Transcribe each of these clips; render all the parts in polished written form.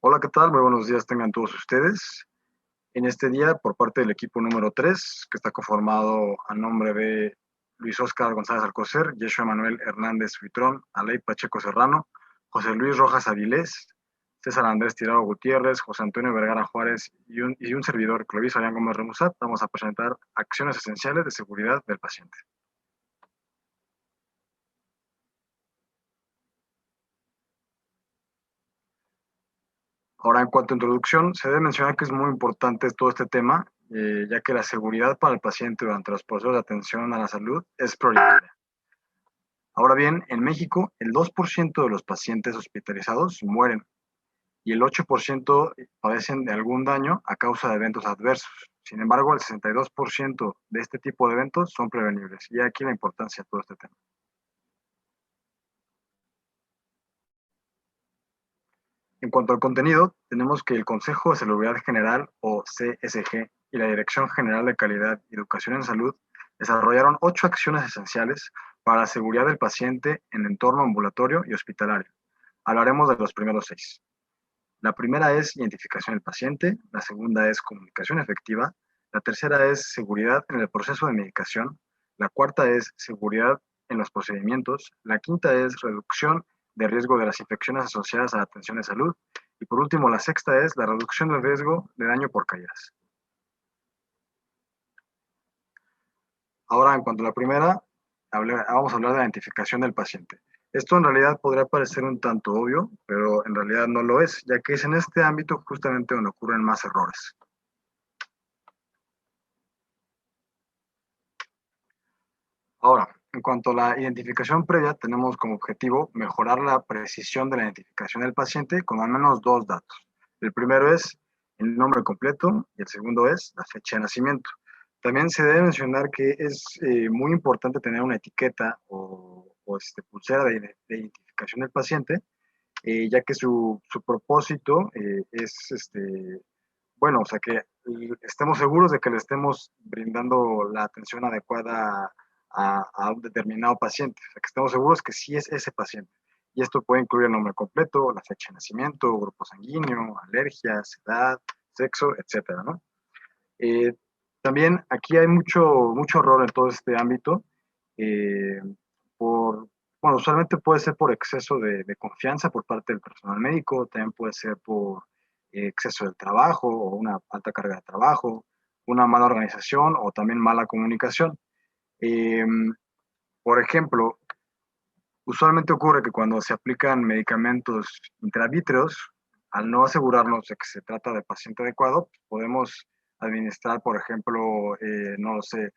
Hola, ¿qué tal? Muy buenos días tengan todos ustedes. En este día, por parte del equipo número 3, que está conformado a nombre de Luis Óscar González Alcocer, Yeshua Manuel Hernández Huitrón, Aley Pacheco Serrano, José Luis Rojas Avilés, César Andrés Tirado Gutiérrez, José Antonio Vergara Juárez y un servidor, Clovis Arián Gómez Remusat, vamos a presentar acciones esenciales de seguridad del paciente. Ahora, en cuanto a introducción, se debe mencionar que es muy importante todo este tema, ya que la seguridad para el paciente durante los procesos de atención a la salud es prioritaria. Ahora bien, en México, el 2% de los pacientes hospitalizados mueren y el 8% padecen de algún daño a causa de eventos adversos. Sin embargo, el 62% de este tipo de eventos son prevenibles. Y aquí la importancia de todo este tema. En cuanto al contenido, tenemos que el Consejo de Salubridad General, o CSG, y la Dirección General de Calidad y Educación en Salud desarrollaron 8 acciones esenciales para la seguridad del paciente en entorno ambulatorio y hospitalario. Hablaremos de los primeros 6. La primera es identificación del paciente, la segunda es comunicación efectiva, la tercera es seguridad en el proceso de medicación, la cuarta es seguridad en los procedimientos, la quinta es reducción de riesgo de las infecciones asociadas a la atención de salud y por último la sexta es la reducción del riesgo de daño por caídas. Ahora, en cuanto a la primera, vamos a hablar de la identificación del paciente. Esto en realidad podría parecer un tanto obvio, pero en realidad no lo es, ya que es en este ámbito justamente donde ocurren más errores. Ahora, en cuanto a la identificación previa, tenemos como objetivo mejorar la precisión de la identificación del paciente con al menos 2 datos. El primero es el nombre completo y el segundo es la fecha de nacimiento. También se debe mencionar que es muy importante tener una etiqueta o pulsera de identificación del paciente, ya que su propósito es, bueno, o sea, que estemos seguros de que le estemos brindando la atención adecuada a un determinado paciente, o sea, que estemos seguros que sí es ese paciente. Y esto puede incluir el nombre completo, la fecha de nacimiento, grupo sanguíneo, alergias, edad, sexo, etcétera, ¿no? Eh, También aquí hay mucho error en todo este ámbito. eh, por, bueno, usualmente puede ser por exceso de confianza por parte del personal médico, también puede ser por exceso del trabajo o una alta carga de trabajo, una mala organización o también mala comunicación. Eh, por ejemplo, usualmente ocurre que cuando se aplican medicamentos intravítreos, al no asegurarnos de que se trata de paciente adecuado, podemos administrar, por ejemplo, no lo sé,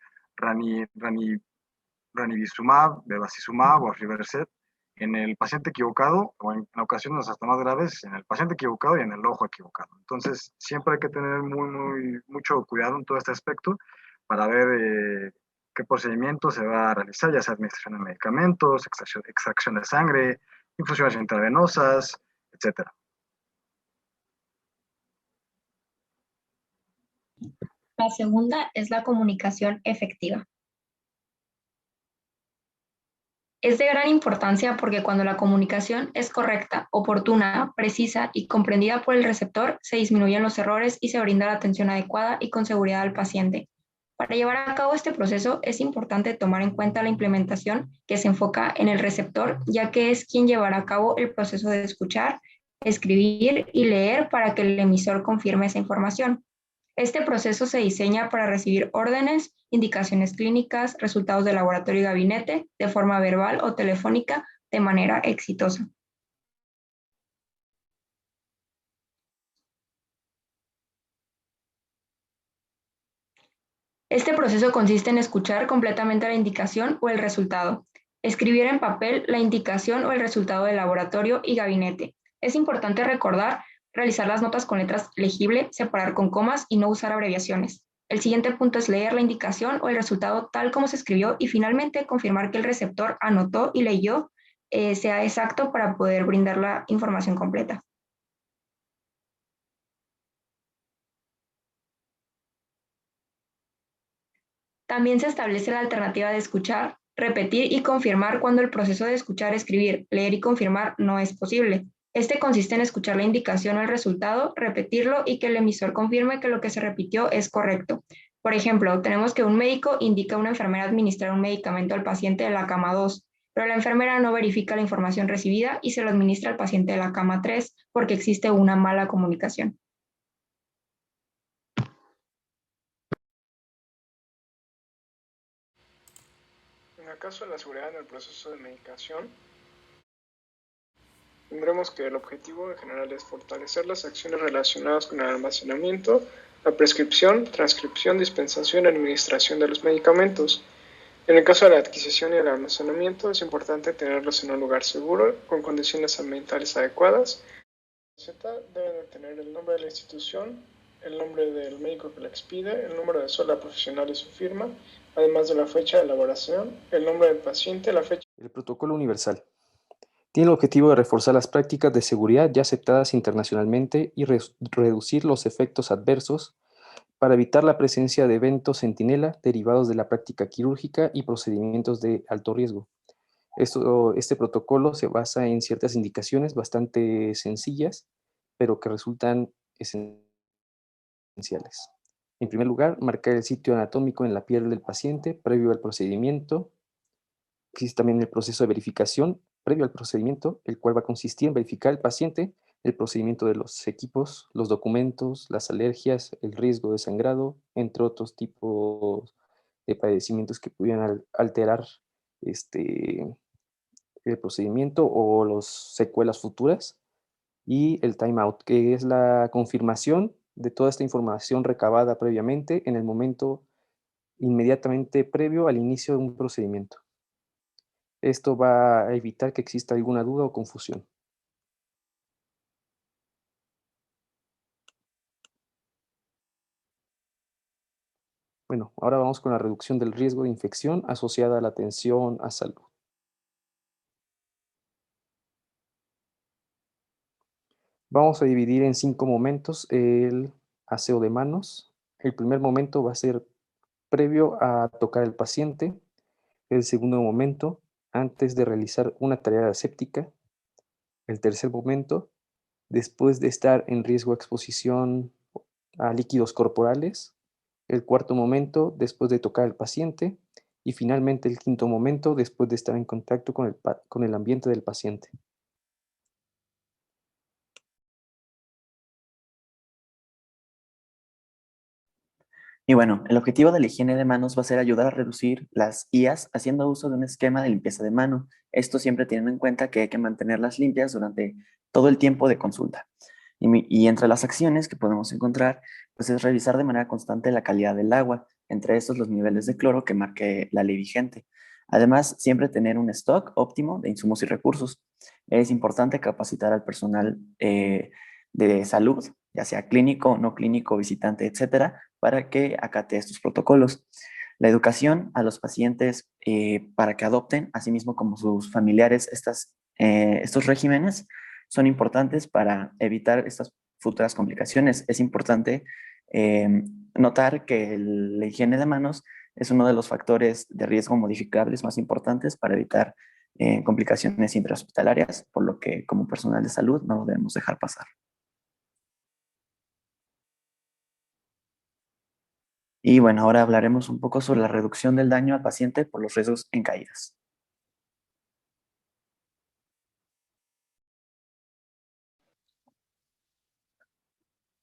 ranibizumab, bevacizumab o aflibercept en el paciente equivocado o en ocasiones hasta más graves en el paciente equivocado y en el ojo equivocado. Entonces, siempre hay que tener mucho cuidado en todo este aspecto para ver qué procedimiento se va a realizar, ya sea administración de medicamentos, extracción de sangre, infusiones intravenosas, etcétera. La segunda es la comunicación efectiva. Es de gran importancia porque cuando la comunicación es correcta, oportuna, precisa y comprendida por el receptor, se disminuyen los errores y se brinda la atención adecuada y con seguridad al paciente. Para llevar a cabo este proceso es importante tomar en cuenta la implementación que se enfoca en el receptor, ya que es quien llevará a cabo el proceso de escuchar, escribir y leer para que el emisor confirme esa información. Este proceso se diseña para recibir órdenes, indicaciones clínicas, resultados de laboratorio y gabinete, de forma verbal o telefónica, de manera exitosa. Este proceso consiste en escuchar completamente la indicación o el resultado, escribir en papel la indicación o el resultado del laboratorio y gabinete. Es importante recordar realizar las notas con letras legible, separar con comas y no usar abreviaciones. El siguiente punto es leer la indicación o el resultado tal como se escribió y finalmente confirmar que el receptor anotó y leyó sea exacto para poder brindar la información completa. También se establece la alternativa de escuchar, repetir y confirmar cuando el proceso de escuchar, escribir, leer y confirmar no es posible. Este consiste en escuchar la indicación o el resultado, repetirlo y que el emisor confirme que lo que se repitió es correcto. Por ejemplo, tenemos que un médico indica a una enfermera administrar un medicamento al paciente de la cama 2, pero la enfermera no verifica la información recibida y se lo administra al paciente de la cama 3 porque existe una mala comunicación. En el caso de la seguridad en el proceso de medicación, tendremos que el objetivo en general es fortalecer las acciones relacionadas con el almacenamiento, la prescripción, transcripción, dispensación y administración de los medicamentos. En el caso de la adquisición y el almacenamiento, es importante tenerlos en un lugar seguro, con condiciones ambientales adecuadas. La receta debe de tener el nombre de la institución, el nombre del médico que la expide, el número de cédula profesional y su firma, además de la fecha de elaboración, el nombre del paciente, la fecha. El protocolo universal tiene el objetivo de reforzar las prácticas de seguridad ya aceptadas internacionalmente y reducir los efectos adversos para evitar la presencia de eventos centinela derivados de la práctica quirúrgica y procedimientos de alto riesgo. Este protocolo se basa en ciertas indicaciones bastante sencillas, pero que resultan esenciales. En primer lugar, marcar el sitio anatómico en la piel del paciente previo al procedimiento. Existe también el proceso de verificación previo al procedimiento, el cual va a consistir en verificar al paciente el procedimiento de los equipos, los documentos, las alergias, el riesgo de sangrado, entre otros tipos de padecimientos que pudieran alterar el procedimiento o las secuelas futuras. Y el timeout, que es la confirmación de toda esta información recabada previamente en el momento inmediatamente previo al inicio de un procedimiento. Esto va a evitar que exista alguna duda o confusión. Bueno, ahora vamos con la reducción del riesgo de infección asociada a la atención a salud. Vamos a dividir en 5 momentos el aseo de manos. El primer momento va a ser previo a tocar al paciente. El segundo momento, antes de realizar una tarea aséptica. El tercer momento, después de estar en riesgo de exposición a líquidos corporales. El cuarto momento, después de tocar al paciente. Y finalmente el quinto momento, después de estar en contacto con el ambiente del paciente. Y bueno, el objetivo de la higiene de manos va a ser ayudar a reducir las IAs haciendo uso de un esquema de limpieza de mano. Esto siempre teniendo en cuenta que hay que mantenerlas limpias durante todo el tiempo de consulta. Y entre las acciones que podemos encontrar, pues es revisar de manera constante la calidad del agua, entre estos los niveles de cloro que marque la ley vigente. Además, siempre tener un stock óptimo de insumos y recursos. Es importante capacitar al personal de salud, ya sea clínico, no clínico, visitante, etcétera, para que acate estos protocolos. La educación a los pacientes para que adopten, así mismo como sus familiares, estos regímenes son importantes para evitar estas futuras complicaciones. Es importante notar que la higiene de manos es uno de los factores de riesgo modificables más importantes para evitar complicaciones intrahospitalarias, por lo que como personal de salud no lo debemos dejar pasar. Y bueno, ahora hablaremos un poco sobre la reducción del daño al paciente por los riesgos en caídas.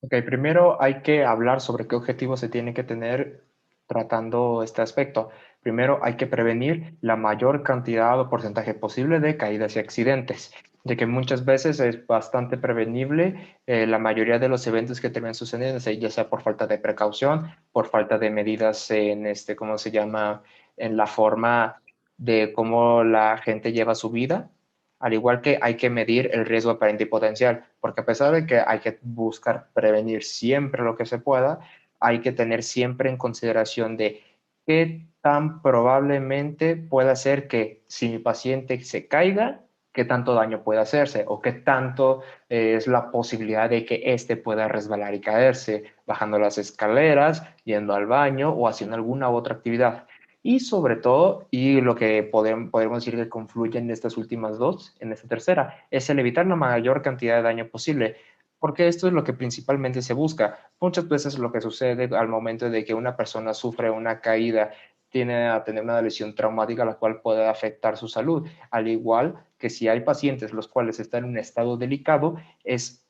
Ok, primero hay que hablar sobre qué objetivos se tiene que tener tratando este aspecto. Primero hay que prevenir la mayor cantidad o porcentaje posible de caídas y accidentes, ya que muchas veces es bastante prevenible la mayoría de los eventos que terminan sucediendo, ya sea por falta de precaución, por falta de medidas en ¿cómo se llama? En la forma de cómo la gente lleva su vida, al igual que hay que medir el riesgo aparente y potencial, porque a pesar de que hay que buscar prevenir siempre lo que se pueda, hay que tener siempre en consideración de qué tan probablemente pueda ser que si mi paciente se caiga, qué tanto daño puede hacerse o qué tanto es la posibilidad de que éste pueda resbalar y caerse bajando las escaleras, yendo al baño o haciendo alguna otra actividad. Y sobre todo, y lo que podemos decir que confluyen en estas últimas dos, en esta tercera, es el evitar la mayor cantidad de daño posible, porque esto es lo que principalmente se busca. Muchas veces lo que sucede al momento de que una persona sufre una caída, tiene a tener una lesión traumática la cual puede afectar su salud, al igual que si hay pacientes los cuales están en un estado delicado, es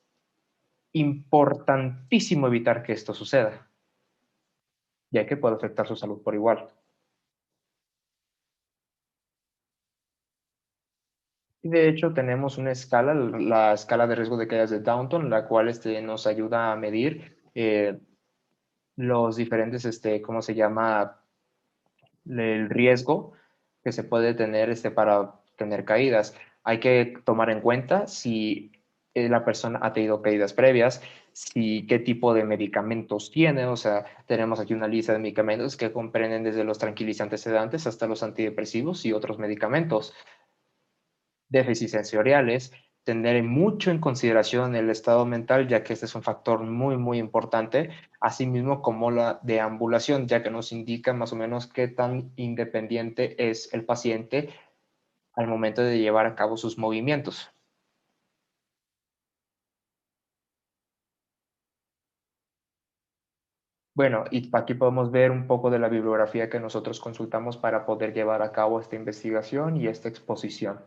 importantísimo evitar que esto suceda, ya que puede afectar su salud por igual. Y de hecho tenemos una escala, la escala de riesgo de caídas de Downton, la cual nos ayuda a medir los diferentes, ¿cómo se llama? El riesgo que se puede tener para tener caídas. Hay que tomar en cuenta si la persona ha tenido caídas previas, si qué tipo de medicamentos tiene, o sea, tenemos aquí una lista de medicamentos que comprenden desde los tranquilizantes sedantes hasta los antidepresivos y otros medicamentos. Déficits sensoriales, tener mucho en consideración el estado mental, ya que este es un factor muy, muy importante, asimismo como la deambulación, ya que nos indica más o menos qué tan independiente es el paciente al momento de llevar a cabo sus movimientos. Bueno, y aquí podemos ver un poco de la bibliografía que nosotros consultamos para poder llevar a cabo esta investigación y esta exposición.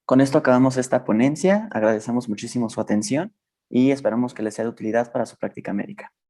Con esto acabamos esta ponencia, agradecemos muchísimo su atención y esperamos que les sea de utilidad para su práctica médica.